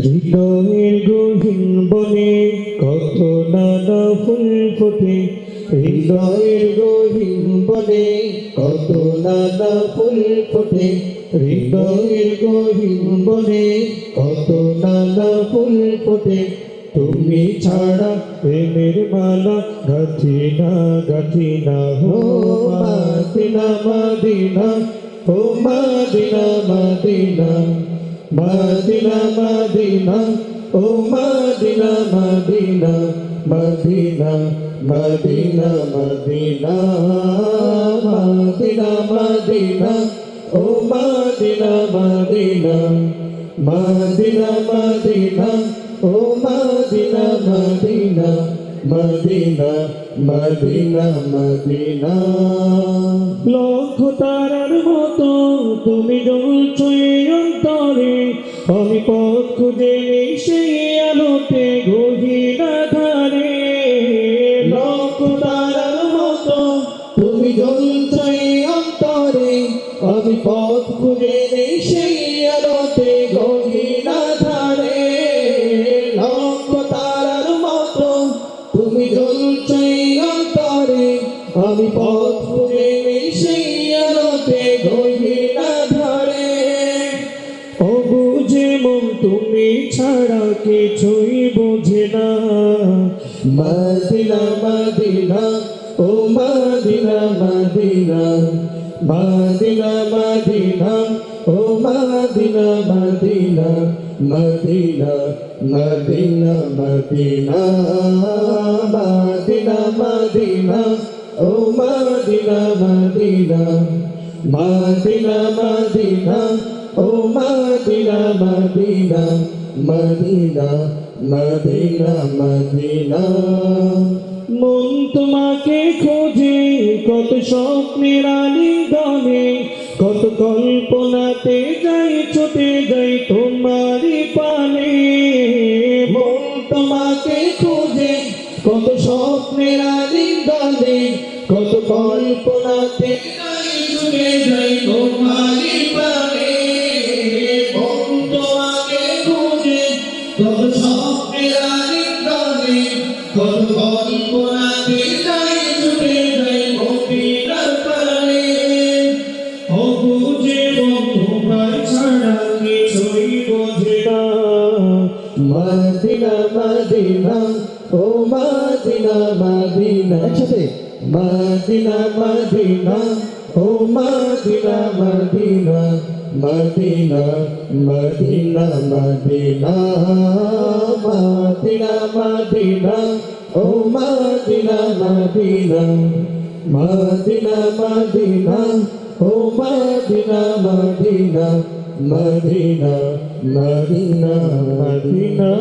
হৃদয়ের গহীন বনে কত নানা ফুল ফোটে, হৃদয়ের গহীন বনে কত নানা ফুল ফোটে, হৃদয়ের গহীন বনে কত নানা ফুল ফোটে। তুমি ছাড়া প্রেমের মালা গাথি না হো মদিনা মদিনা, ও মদিনা মদিনা, মদিনা মদিনা, ও Medina Medina, Medina Medina Medina, Medina Medina, ও মদিনা মদিনা, মদিনা মদিনা, ও Medina Medina, Medina Medina Medina. লক্ষ তারার মতো তুমি জ্বলছো অন্তরে, আমি পথ খুঁজে নেই সেই আলোতে গহীন আঁধারে। লক্ষ তারার মতো তুমি জ্বলছো অন্তরে, আমি পথ খুঁজে নেই সেই আলোতে গহীন আঁধারে। লক্ষ তারার মতো তুমি জ্বলছো অন্তরে, আমি পথ খুঁজে নেই সেই আলোতে গহীন আঁধারে। ও বুঝে মন তুমি ছাড়া কিছুই বোঝে না, মদিনা মদিনা, ও মদিনা মদিনা, মদিনা মদিনা, ও Medina Medina, Medina Medina Medina, Medina Medina, ও মদিনা মদিনা, মদিনা মদিনা, ও Medina Medina, Medina Medina Medina. মন তোমাকে খোঁজে কত স্বপ্নের আলিঙ্গনে, কত কল্পনাতে যাই ছুটে যাই তোমারই পানে। মন তোমাকে খোঁজে কত স্বপ্নের আলিঙ্গনে, কত কল্পনাতে যাই ছুটে যাই তোমারই পানে। মন তোমাকে খোঁজে কত স্বপ্নের আলিঙ্গনে, কত কল্পনাতে যাই ছুটে যাই মদিনার পানে। ও বুঝে তোমার ছাড়া কিছুই বোঝে না, মদিনা মদিনা, ও মদিনা মদিনা, একসাথে মদিনা মদিনা, ও Medina Medina, Medina Medina Medina, Medina Medina, ও মদিনা মদিনা, মদিনা মদিনা, ও Medina Medina, Medina Medina Medina.